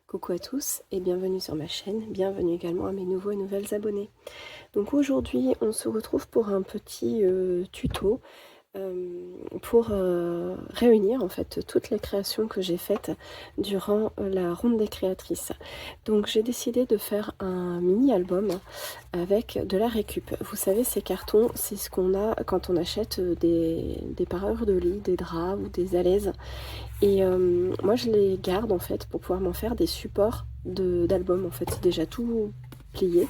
Coucou à tous et bienvenue sur ma chaîne, bienvenue également à mes nouveaux et nouvelles abonnés. Donc aujourd'hui on se retrouve pour un petit tuto pour réunir en fait toutes les créations que j'ai faites durant la ronde des créatrices. Donc j'ai décidé de faire un mini album avec de la récup. Vous savez, ces cartons, c'est ce qu'on a quand on achète des parures de lit, des draps ou des alaises. Et moi je les garde en fait pour pouvoir m'en faire des supports d'albums. En fait c'est déjà tout plié.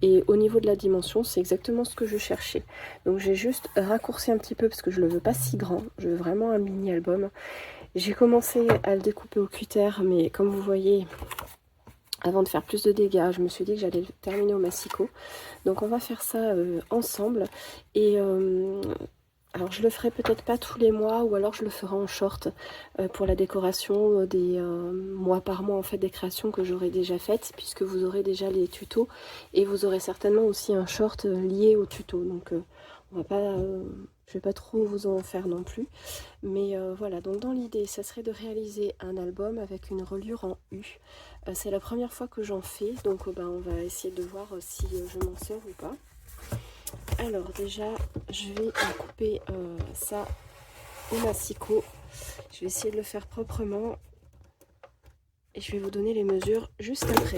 Et au niveau de la dimension, c'est exactement ce que je cherchais. Donc j'ai juste raccourci un petit peu parce que je le veux pas si grand. Je veux vraiment un mini album. J'ai commencé à le découper au cutter, mais comme vous voyez, avant de faire plus de dégâts, je me suis dit que j'allais le terminer au massicot. Donc on va faire ça ensemble. Et alors je le ferai peut-être pas tous les mois, ou alors je le ferai en short pour la décoration des mois par mois en fait des créations que j'aurai déjà faites, puisque vous aurez déjà les tutos et vous aurez certainement aussi un short lié au tuto. Donc on va pas, je vais pas trop vous en faire non plus, mais voilà. Donc dans l'idée, ça serait de réaliser un album avec une reliure en U. C'est la première fois que j'en fais, donc on va essayer de voir si je m'en sors ou pas. Alors déjà, je vais couper ça au massicot. Je vais essayer de le faire proprement et je vais vous donner les mesures juste après.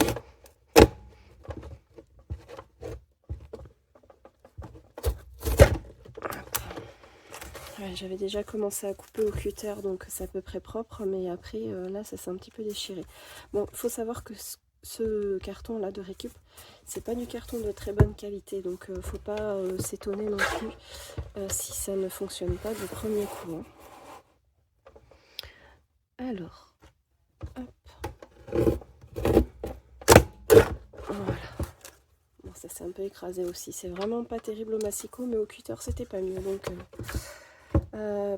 Ouais, j'avais déjà commencé à couper au cutter, donc c'est à peu près propre, mais après là ça s'est un petit peu déchiré. Bon, il faut savoir que ce carton là de récup, c'est pas du carton de très bonne qualité, donc faut pas s'étonner non plus si ça ne fonctionne pas du premier coup, hein. Alors, hop, voilà. Bon, ça s'est un peu écrasé aussi. C'est vraiment pas terrible au massicot, mais au cutter c'était pas mieux. Donc,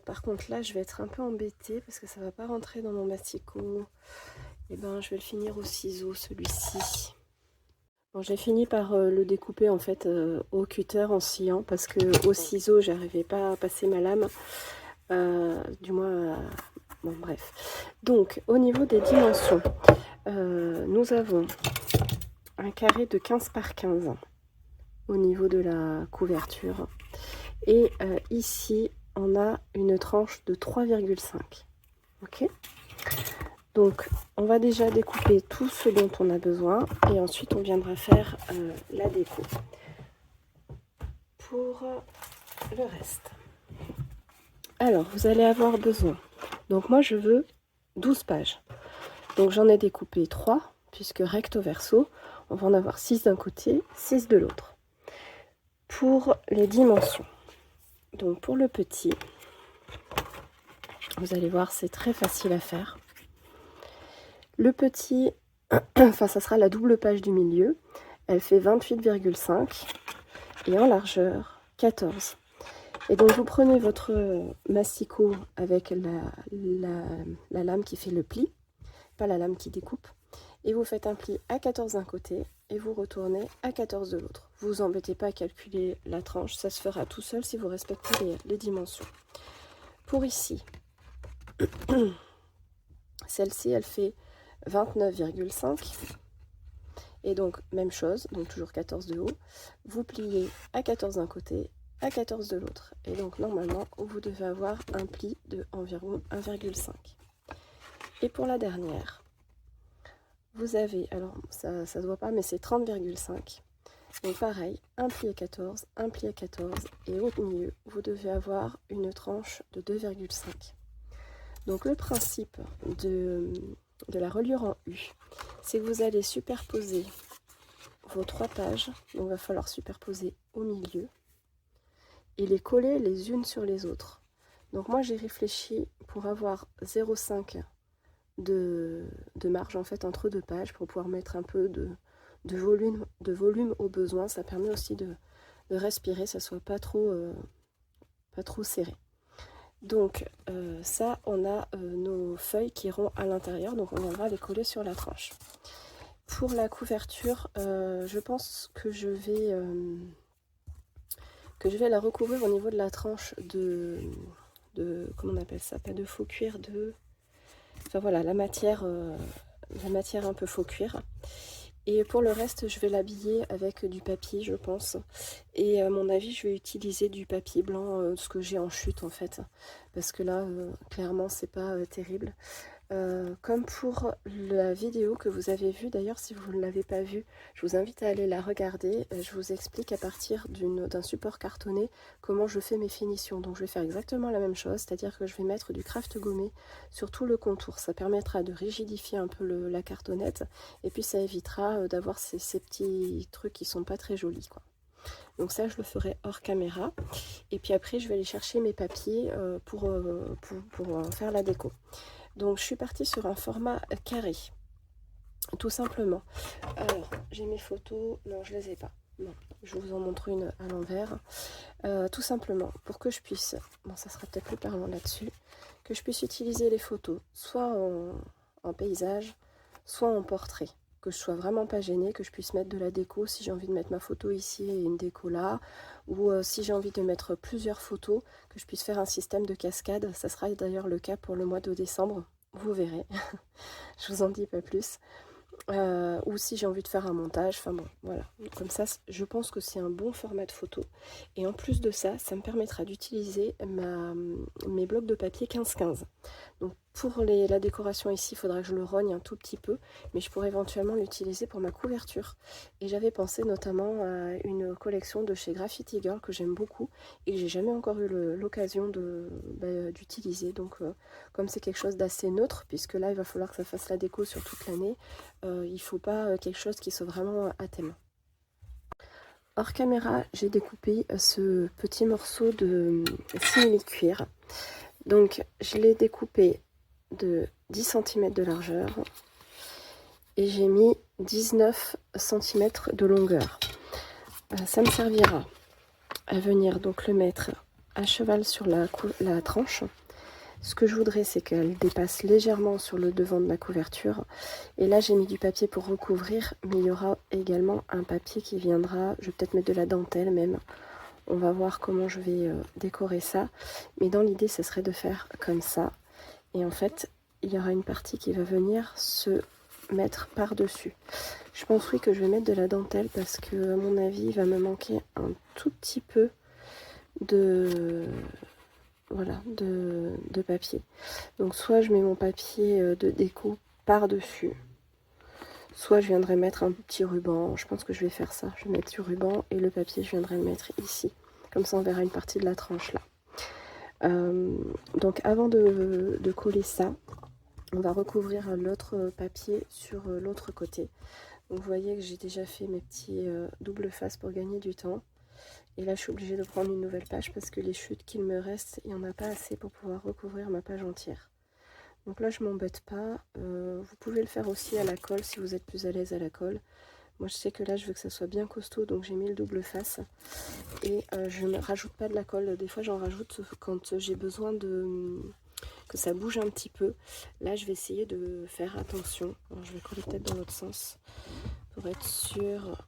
par contre là, je vais être un peu embêtée parce que ça va pas rentrer dans mon massicot. Et ben, je vais le finir au ciseau, celui-ci. Bon, j'ai fini par le découper en fait au cutter en sciant parce que au ciseau, j'arrivais pas à passer ma lame. Du moins, bon, bref. Donc, au niveau des dimensions, nous avons un carré de 15 par 15 au niveau de la couverture. Et ici, on a une tranche de 3,5. Ok. Donc, on va déjà découper tout ce dont on a besoin et ensuite on viendra faire la déco pour le reste. Alors, vous allez avoir besoin. Donc, moi, je veux 12 pages. Donc, j'en ai découpé 3, puisque recto verso, on va en avoir 6 d'un côté, 6 de l'autre. Pour les dimensions, donc pour le petit, vous allez voir, c'est très facile à faire. Le petit, enfin ça sera la double page du milieu, elle fait 28,5 et en largeur 14. Et donc vous prenez votre massicot avec la lame qui fait le pli, pas la lame qui découpe, et vous faites un pli à 14 d'un côté et vous retournez à 14 de l'autre. Vous vous embêtez pas à calculer la tranche, ça se fera tout seul si vous respectez les dimensions. Pour ici, celle-ci elle fait 29,5 et donc même chose, donc toujours 14 de haut, vous pliez à 14 d'un côté, à 14 de l'autre, et donc normalement vous devez avoir un pli de environ 1,5. Et pour la dernière, vous avez, alors ça se voit pas, mais c'est 30,5. Donc pareil, un pli à 14, un pli à 14, et au milieu, vous devez avoir une tranche de 2,5. Donc le principe de la reliure en U, c'est que vous allez superposer vos 3 pages, donc il va falloir superposer au milieu, et les coller les unes sur les autres. Donc moi j'ai réfléchi pour avoir 0,5 de marge en fait entre 2 pages pour pouvoir mettre un peu de volume au besoin. Ça permet aussi de respirer, ça soit pas trop serré. Donc ça, on a nos feuilles qui iront à l'intérieur, donc on viendra les coller sur la tranche. Pour la couverture, je pense que je vais la recouvrir au niveau de la tranche de comment on appelle ça, pas de faux cuir, de... Enfin voilà, la matière la matière un peu faux cuir. Et pour le reste, je vais l'habiller avec du papier, je pense. Et à mon avis, je vais utiliser du papier blanc, ce que j'ai en chute en fait. Parce que là, clairement, c'est pas terrible. Comme pour la vidéo que vous avez vue, d'ailleurs si vous ne l'avez pas vue, je vous invite à aller la regarder. Je vous explique à partir d'un support cartonné comment je fais mes finitions. Donc je vais faire exactement la même chose, c'est-à-dire que je vais mettre du craft gommé sur tout le contour. Ça permettra de rigidifier un peu la cartonnette et puis ça évitera d'avoir ces petits trucs qui sont pas très jolis, quoi. Donc ça je le ferai hors caméra. Et puis après je vais aller chercher mes papiers pour faire la déco. Donc je suis partie sur un format carré, tout simplement. Alors, j'ai mes photos, non je les ai pas, non, je vous en montre une à l'envers. Tout simplement, pour que je puisse, bon ça sera peut-être plus parlant là-dessus, que je puisse utiliser les photos, soit en paysage, soit en portrait. Que je sois vraiment pas gênée, que je puisse mettre de la déco si j'ai envie de mettre ma photo ici et une déco là, ou si j'ai envie de mettre plusieurs photos, que je puisse faire un système de cascade. Ça sera d'ailleurs le cas pour le mois de décembre, vous verrez, je vous en dis pas plus. Ou si j'ai envie de faire un montage, enfin bon, voilà. Comme ça, je pense que c'est un bon format de photo. Et en plus de ça, ça me permettra d'utiliser mes blocs de papier 15-15. Donc pour la décoration ici, il faudra que je le rogne un tout petit peu, mais je pourrais éventuellement l'utiliser pour ma couverture. Et j'avais pensé notamment à une collection de chez Graffiti Girl que j'aime beaucoup et que j'ai jamais encore eu l'occasion d'utiliser. Donc comme c'est quelque chose d'assez neutre, puisque là il va falloir que ça fasse la déco sur toute l'année, il ne faut pas quelque chose qui soit vraiment à thème. Hors caméra, j'ai découpé ce petit morceau de simili-cuir. Donc je l'ai découpé de 10 cm de largeur et j'ai mis 19 cm de longueur. Ça me servira à venir donc le mettre à cheval sur la tranche. Ce que je voudrais, c'est qu'elle dépasse légèrement sur le devant de ma couverture. Et là, j'ai mis du papier pour recouvrir, mais il y aura également un papier qui viendra. Je vais peut-être mettre de la dentelle même. On va voir comment je vais décorer ça. Mais dans l'idée, ce serait de faire comme ça. Et en fait, il y aura une partie qui va venir se mettre par-dessus. Je pense oui que je vais mettre de la dentelle parce que, à mon avis, il va me manquer un tout petit peu de... Voilà, de papier. Donc soit je mets mon papier de déco par-dessus, soit je viendrai mettre un petit ruban. Je pense que je vais faire ça. Je vais mettre du ruban et le papier, je viendrai le mettre ici. Comme ça, on verra une partie de la tranche là. Donc avant de coller ça, on va recouvrir l'autre papier sur l'autre côté. Donc vous voyez que j'ai déjà fait mes petits double face pour gagner du temps. Et là, je suis obligée de prendre une nouvelle page parce que les chutes qu'il me reste, il n'y en a pas assez pour pouvoir recouvrir ma page entière. Donc là, je m'embête pas. Vous pouvez le faire aussi à la colle si vous êtes plus à l'aise à la colle. Moi, je sais que là, je veux que ça soit bien costaud, donc j'ai mis le double face. Et je ne rajoute pas de la colle. Des fois, j'en rajoute quand j'ai besoin que ça bouge un petit peu. Là, je vais essayer de faire attention. Alors, je vais coller peut-être dans l'autre sens pour être sûre.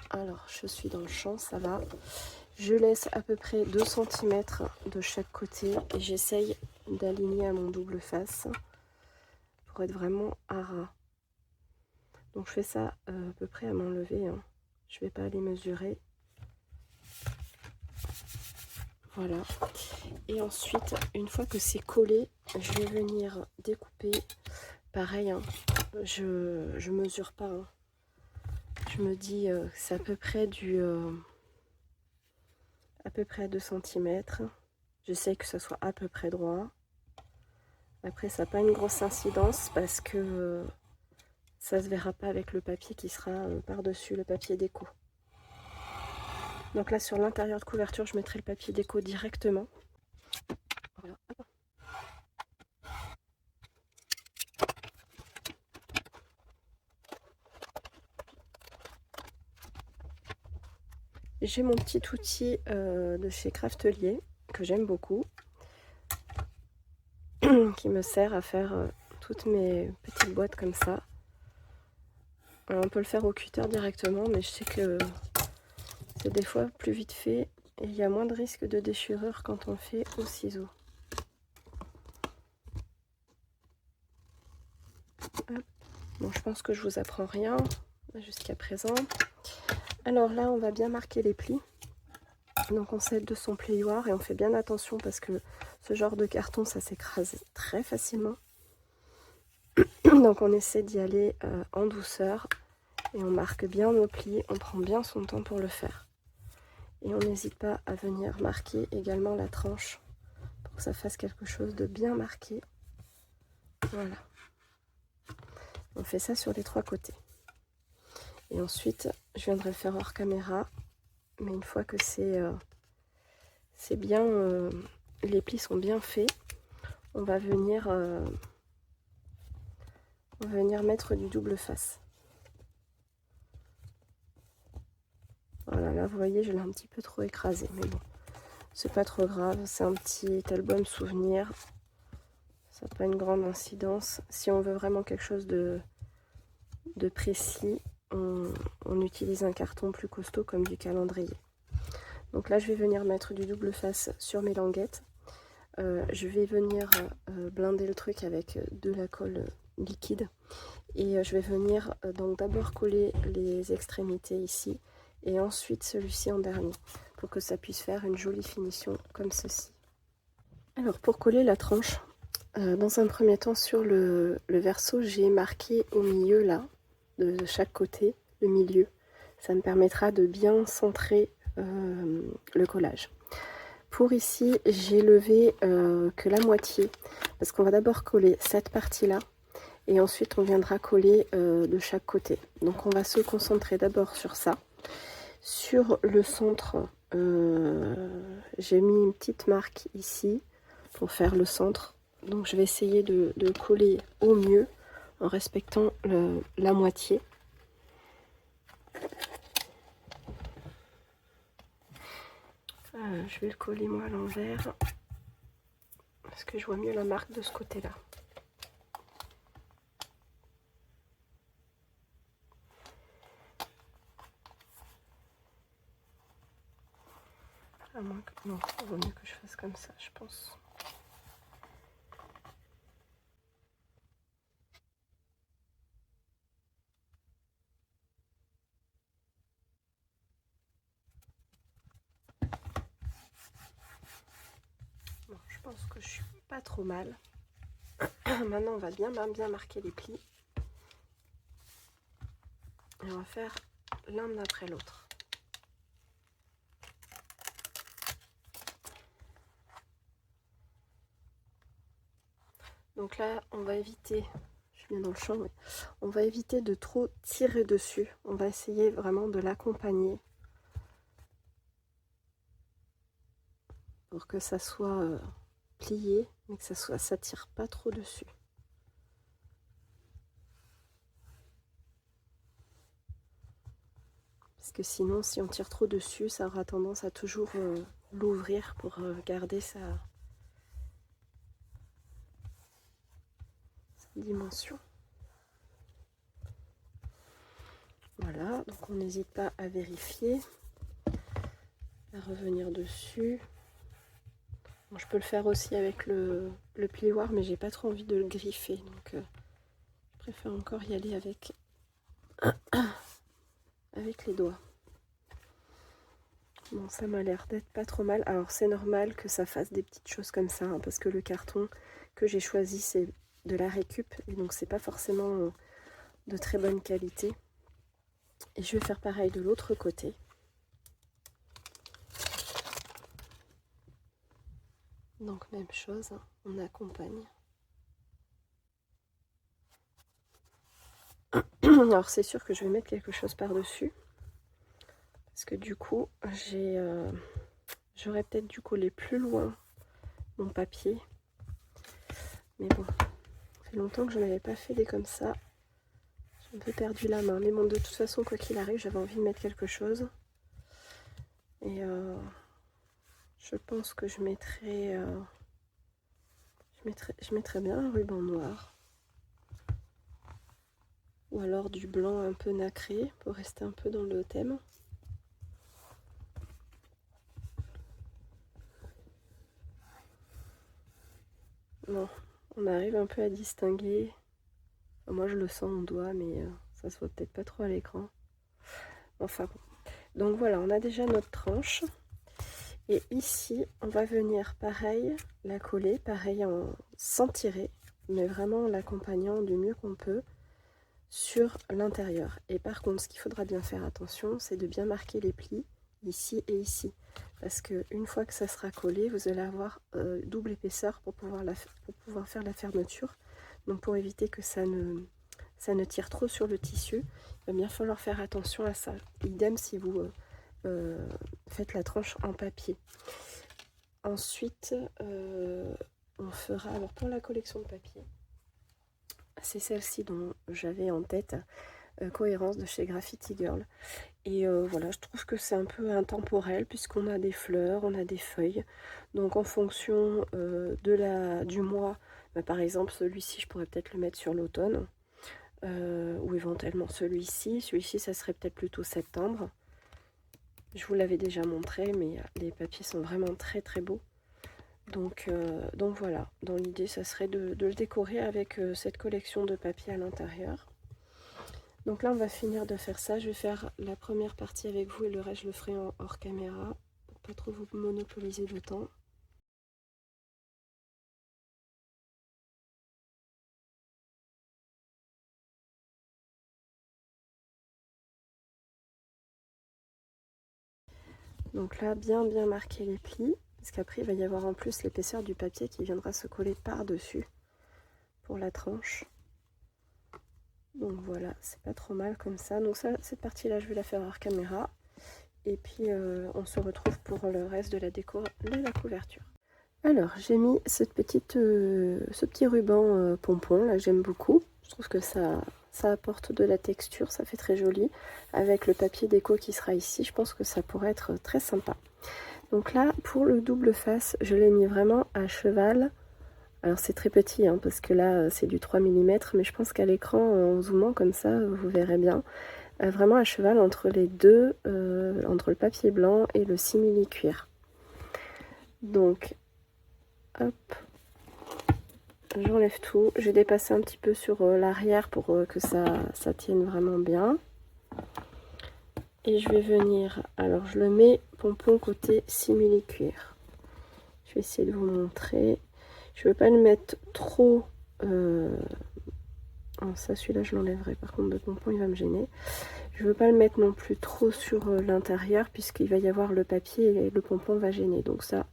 Alors, je suis dans le champ, ça va. Je laisse à peu près 2 cm de chaque côté et j'essaye d'aligner à mon double face pour être vraiment à ras. Donc, je fais ça à peu près à main levée. Hein. Je ne vais pas aller mesurer. Voilà. Et ensuite, une fois que c'est collé, je vais venir découper. Pareil, hein, je mesure pas. Hein. Je me dis c'est à peu près à peu près 2 cm. J'essaie que ça soit à peu près droit. Après, ça n'a pas une grosse incidence parce que ça se verra pas avec le papier qui sera par-dessus le papier déco. Donc là, sur l'intérieur de couverture, je mettrai le papier déco directement. Voilà. J'ai mon petit outil de chez Craftelier que j'aime beaucoup, qui me sert à faire toutes mes petites boîtes comme ça. On peut le faire au cutter directement, mais je sais que c'est des fois plus vite fait et il y a moins de risque de déchirure quand on le fait au ciseau. Hop. Bon, je pense que je vous apprends rien jusqu'à présent. Alors là, on va bien marquer les plis. Donc on s'aide de son plioir et on fait bien attention parce que ce genre de carton, ça s'écrase très facilement. Donc on essaie d'y aller en douceur et on marque bien nos plis, on prend bien son temps pour le faire. Et on n'hésite pas à venir marquer également la tranche pour que ça fasse quelque chose de bien marqué. Voilà. On fait ça sur les 3 côtés. Et ensuite, je viendrai le faire hors caméra. Mais une fois que c'est bien, les plis sont bien faits, on va venir mettre du double face. Voilà, là vous voyez, je l'ai un petit peu trop écrasé, mais bon, c'est pas trop grave, c'est un petit album souvenir. Ça n'a pas une grande incidence. Si on veut vraiment quelque chose de précis, on utilise un carton plus costaud comme du calendrier. Donc là, je vais venir mettre du double face sur mes languettes. Je vais venir blinder le truc avec de la colle liquide. Et je vais venir donc d'abord coller les extrémités ici et ensuite celui-ci en dernier pour que ça puisse faire une jolie finition comme ceci. Alors pour coller la tranche, dans un premier temps sur le verso, j'ai marqué au milieu là, de chaque côté, le milieu. Ça me permettra de bien centrer le collage. Pour ici, j'ai levé que la moitié parce qu'on va d'abord coller cette partie là et ensuite on viendra coller de chaque côté. Donc on va se concentrer d'abord sur ça. Sur le centre, j'ai mis une petite marque ici pour faire le centre. Donc je vais essayer de coller au mieux en respectant la moitié. Je vais le coller moi à l'envers parce que je vois mieux la marque de ce côté-là. À moins que... Non, il vaut mieux que je fasse comme ça, je pense. Bon, je pense que je suis pas trop mal. Maintenant, on va bien marquer les plis. Et on va faire l'un après l'autre. Donc là, on va éviter, je suis bien dans le champ, mais on va éviter de trop tirer dessus. On va essayer vraiment de l'accompagner pour que ça soit plié, mais que ça tire pas trop dessus. Parce que sinon, si on tire trop dessus, ça aura tendance à toujours l'ouvrir pour garder sa dimension. Voilà, donc on n'hésite pas à vérifier, à revenir dessus. Bon, je peux le faire aussi avec le plioir, mais j'ai pas trop envie de le griffer, donc je préfère encore y aller avec les doigts. Bon, ça m'a l'air d'être pas trop mal. Alors c'est normal que ça fasse des petites choses comme ça, hein, parce que le carton que j'ai choisi c'est de la récup, et donc c'est pas forcément de très bonne qualité. Et je vais faire pareil de l'autre côté. Donc même chose, hein, on accompagne. Alors c'est sûr que je vais mettre quelque chose par-dessus. Parce que du coup, j'aurais peut-être dû coller plus loin mon papier. Mais bon, ça fait longtemps que je n'avais pas fait des comme ça. J'ai un peu perdu la main. Mais bon, de toute façon, quoi qu'il arrive, j'avais envie de mettre quelque chose. Et je pense que je mettrai bien un ruban noir. Ou alors du blanc un peu nacré pour rester un peu dans le thème. Bon, on arrive un peu à distinguer Moi je le sens au doigt, mais ça se voit peut-être pas trop à l'écran. Enfin bon. Donc voilà, on a déjà notre tranche. Et ici, on va venir pareil, la coller, pareil sans tirer, mais vraiment en l'accompagnant du mieux qu'on peut sur l'intérieur. Et par contre, ce qu'il faudra bien faire attention, c'est de bien marquer les plis ici et ici. Parce qu'une fois que ça sera collé, vous allez avoir double épaisseur pour pouvoir faire la fermeture. Donc pour éviter que ça ne tire trop sur le tissu, il va bien falloir faire attention à ça. Idem si vous faites la tranche en papier. Ensuite, on fera, alors pour la collection de papier, c'est celle-ci dont j'avais en tête, Cohérence de chez Graffiti Girl. Et voilà, je trouve que c'est un peu intemporel puisqu'on a des fleurs, on a des feuilles. Donc en fonction du mois, bah, par exemple celui-ci, je pourrais peut-être le mettre sur l'automne. Ou éventuellement celui-ci. Celui-ci, ça serait peut-être plutôt septembre. Je vous l'avais déjà montré, mais les papiers sont vraiment très très beaux. Donc voilà, dans l'idée, ça serait de le décorer avec cette collection de papiers à l'intérieur. Donc là, on va finir de faire ça. Je vais faire la première partie avec vous et le reste, je le ferai hors caméra pour pas trop vous monopoliser le temps. Donc là, bien marquer les plis, parce qu'après, il va y avoir en plus l'épaisseur du papier qui viendra se coller par-dessus pour la tranche. Donc voilà, c'est pas trop mal comme ça. Donc ça, cette partie-là, je vais la faire hors caméra. Et puis, on se retrouve pour le reste de la déco de la couverture. Alors, j'ai mis ce petit ruban pompon, là, j'aime beaucoup. Je trouve que ça apporte de la texture, ça fait très joli. Avec le papier déco qui sera ici, je pense que ça pourrait être très sympa. Donc là, pour le double face, je l'ai mis vraiment à cheval. Alors c'est très petit, hein, parce que là, c'est du 3 mm, mais je pense qu'à l'écran, en zoomant comme ça, vous verrez bien. Vraiment à cheval entre les deux, entre le papier blanc et le simili cuir. Donc, hop, j'enlève tout. J'ai dépassé un petit peu sur l'arrière pour que ça tienne vraiment bien. Et je vais venir, alors je le mets pompon côté simili cuir. Je vais essayer de vous montrer. Je ne veux pas le mettre trop... ça, celui-là, je l'enlèverai. Par contre, le pompon, il va me gêner. Je ne veux pas le mettre non plus trop sur l'intérieur, puisqu'il va y avoir le papier et le pompon va gêner. Donc ça,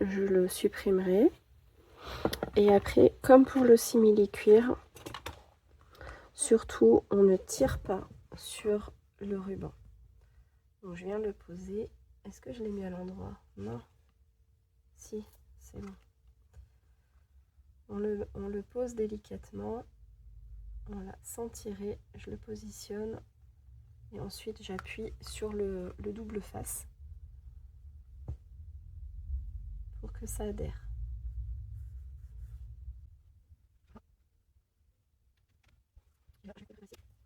je le supprimerai. Et après, comme pour le simili cuir, surtout, on ne tire pas sur le ruban. Donc je viens de le poser. Est-ce que je l'ai mis à l'endroit? Non. Si, c'est bon. On le pose délicatement. Voilà, sans tirer, je le positionne. Et ensuite, j'appuie sur le double face pour que ça adhère.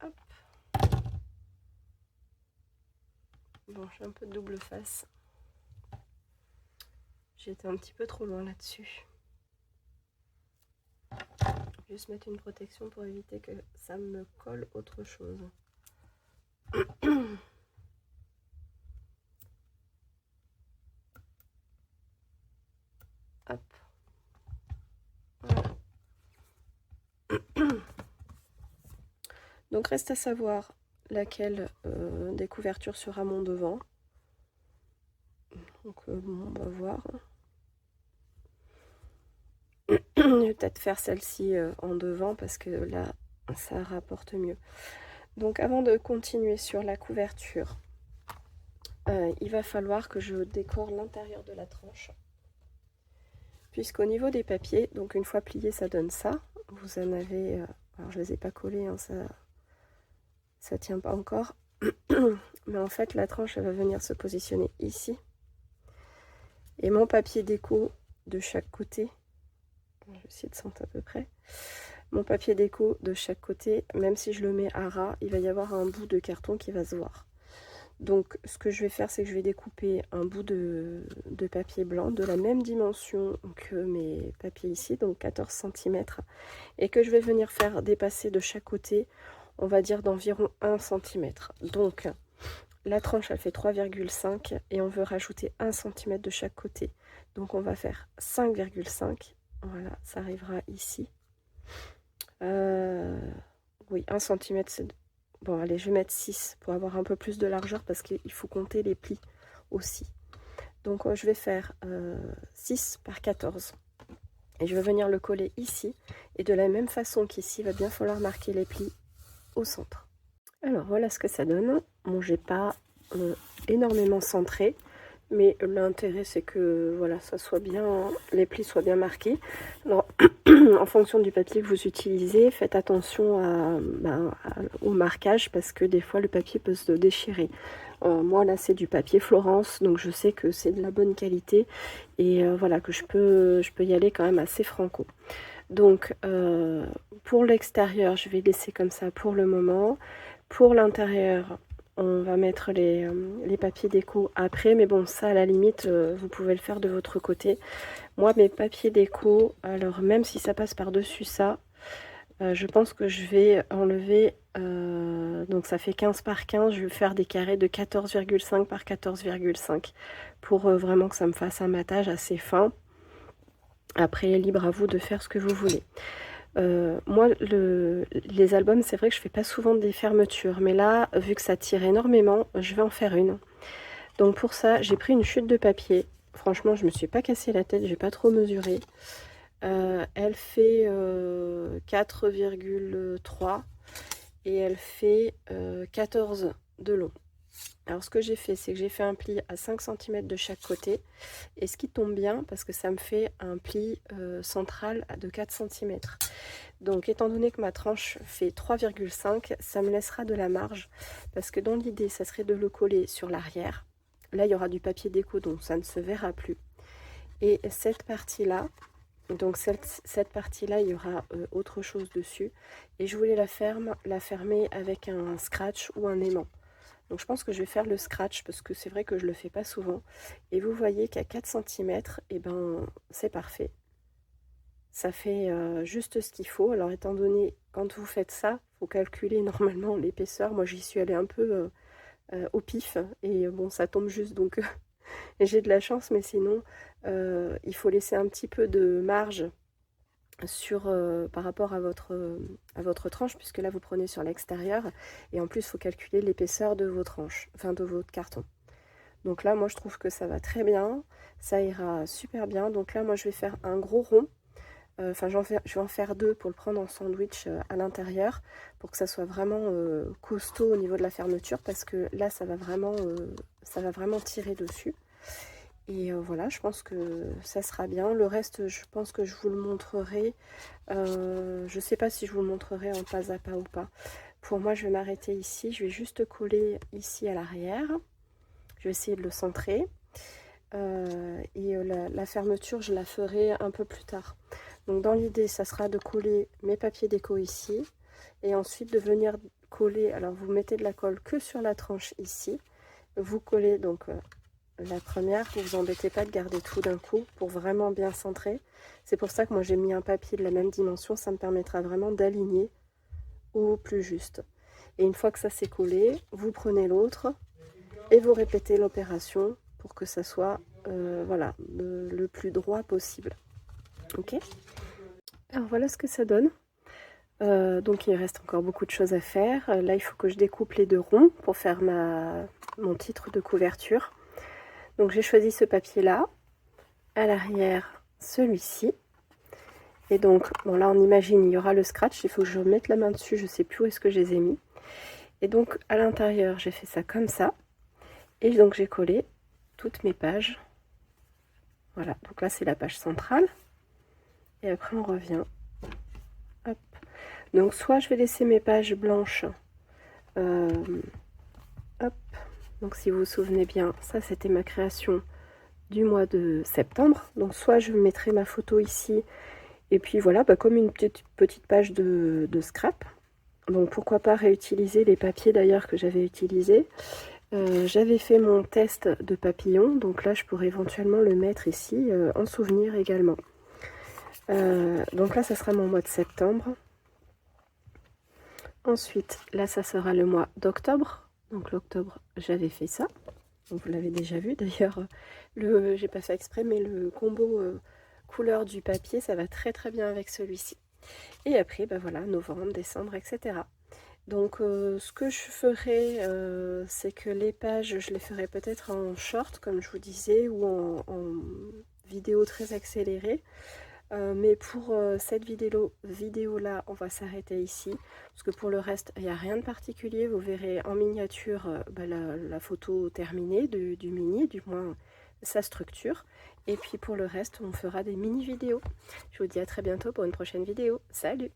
Hop. Bon, j'ai un peu de double face. J'ai été un petit peu trop loin là-dessus. Juste mettre une protection pour éviter que ça me colle autre chose. Hop. Voilà. Donc reste à savoir laquelle des couvertures sera mon devant. Donc bon, on va voir. Je vais peut-être faire celle-ci en devant parce que là, ça rapporte mieux. Donc avant de continuer sur la couverture, il va falloir que je décore l'intérieur de la tranche. Puisqu'au niveau des papiers, donc une fois plié, ça donne ça. Vous en avez... alors je ne les ai pas collés, hein, ça tient pas encore. Mais en fait, la tranche, elle va venir se positionner ici. Et mon papier déco de chaque côté, je vais essayer de sentir à peu près. Mon papier déco de chaque côté, même si je le mets à ras, il va y avoir un bout de carton qui va se voir. Donc ce que je vais faire, c'est que je vais découper un bout de papier blanc de la même dimension que mes papiers ici, donc 14 cm, et que je vais venir faire dépasser de chaque côté, on va dire d'environ 1 cm. Donc la tranche elle fait 3,5 et on veut rajouter 1 cm de chaque côté. Donc on va faire 5,5. Voilà, ça arrivera ici. Oui, 1 cm c'est... Bon, allez, je vais mettre 6 pour avoir un peu plus de largeur parce qu'il faut compter les plis aussi. Donc, je vais faire 6 par 14. Et je vais venir le coller ici. Et de la même façon qu'ici, il va bien falloir marquer les plis au centre. Alors, voilà ce que ça donne. Bon, j'ai pas énormément centré. Mais l'intérêt, c'est que voilà, ça soit bien, les plis soient bien marqués. Alors, en fonction du papier que vous utilisez, faites attention au marquage parce que des fois, le papier peut se déchirer. Moi, là, c'est du papier Florence, donc je sais que c'est de la bonne qualité et voilà, que je peux y aller quand même assez franco. Donc, pour l'extérieur, je vais laisser comme ça pour le moment. Pour l'intérieur, on va mettre les papiers déco après, mais bon, ça à la limite, vous pouvez le faire de votre côté. Moi, mes papiers déco, alors même si ça passe par-dessus ça, je pense que je vais enlever, donc ça fait 15 par 15, je vais faire des carrés de 14,5 par 14,5 pour vraiment que ça me fasse un matage assez fin. Après, libre à vous de faire ce que vous voulez. Moi, les albums, c'est vrai que je fais pas souvent des fermetures, mais là, vu que ça tire énormément, je vais en faire une. Donc pour ça, j'ai pris une chute de papier. Franchement, je me suis pas cassé la tête, j'ai pas trop mesuré. Elle fait 4,3 et elle fait 14 de long. Alors ce que j'ai fait, c'est que j'ai fait un pli à 5 cm de chaque côté. Et ce qui tombe bien, parce que ça me fait un pli central de 4 cm. Donc étant donné que ma tranche fait 3,5, ça me laissera de la marge. Parce que dans l'idée, ça serait de le coller sur l'arrière. Là, il y aura du papier déco, donc ça ne se verra plus. Et cette partie-là, donc cette partie-là, il y aura autre chose dessus. Et je voulais la fermer avec un scratch ou un aimant. Donc je pense que je vais faire le scratch parce que c'est vrai que je le fais pas souvent. Et vous voyez qu'à 4 cm, et ben, c'est parfait. Ça fait juste ce qu'il faut. Alors étant donné, quand vous faites ça, il faut calculer normalement l'épaisseur. Moi j'y suis allée un peu au pif. Et bon, ça tombe juste, donc j'ai de la chance. Mais sinon, il faut laisser un petit peu de marge par rapport à votre tranche, puisque là vous prenez sur l'extérieur et en plus il faut calculer l'épaisseur de vos tranches, enfin de votre carton. Donc là moi je trouve que ça va très bien, ça ira super bien. Donc là moi je vais faire un gros rond, enfin je vais en faire deux pour le prendre en sandwich à l'intérieur pour que ça soit vraiment costaud au niveau de la fermeture, parce que là ça va vraiment tirer dessus. Et voilà, je pense que ça sera bien. Le reste, je pense que je vous le montrerai. Je ne sais pas si je vous le montrerai en pas à pas ou pas. Pour moi, je vais m'arrêter ici. Je vais juste coller ici à l'arrière. Je vais essayer de le centrer. La fermeture, je la ferai un peu plus tard. Donc dans l'idée, ça sera de coller mes papiers déco ici. Et ensuite de venir coller. Alors vous mettez de la colle que sur la tranche ici. Vous collez donc... la première, vous vous embêtez pas de garder tout d'un coup pour vraiment bien centrer. C'est pour ça que moi j'ai mis un papier de la même dimension, ça me permettra vraiment d'aligner au plus juste. Et une fois que ça s'est collé, vous prenez l'autre et vous répétez l'opération pour que ça soit voilà, le plus droit possible. Ok. Alors voilà ce que ça donne. Donc il reste encore beaucoup de choses à faire. Là il faut que je découpe les deux ronds pour faire mon titre de couverture. Donc j'ai choisi ce papier là, à l'arrière celui-ci, et donc bon là on imagine il y aura le scratch, il faut que je mette la main dessus, je sais plus où est-ce que je les ai mis, et donc à l'intérieur j'ai fait ça comme ça, et donc j'ai collé toutes mes pages. Voilà, donc là c'est la page centrale, et après on revient, hop. Donc soit je vais laisser mes pages blanches, hop, donc si vous vous souvenez bien, ça c'était ma création du mois de septembre. Donc soit je mettrai ma photo ici, et puis voilà, comme une petite page de scrap. Donc pourquoi pas réutiliser les papiers d'ailleurs que j'avais utilisés. J'avais fait mon test de papillon, donc là je pourrais éventuellement le mettre ici en souvenir également. Donc là ça sera mon mois de septembre. Ensuite, là ça sera le mois d'octobre. Donc l'octobre, j'avais fait ça. Donc, vous l'avez déjà vu d'ailleurs, j'ai pas fait exprès, mais le combo couleur du papier, ça va très très bien avec celui-ci. Et après, bah voilà, novembre, décembre, etc. Donc ce que je ferai, c'est que les pages, je les ferai peut-être en short, comme je vous disais, ou en vidéo très accélérée. Mais pour cette vidéo-là, on va s'arrêter ici. Parce que pour le reste, il n'y a rien de particulier. Vous verrez en miniature bah, la photo terminée du mini, du moins sa structure. Et puis pour le reste, on fera des mini-vidéos. Je vous dis à très bientôt pour une prochaine vidéo. Salut!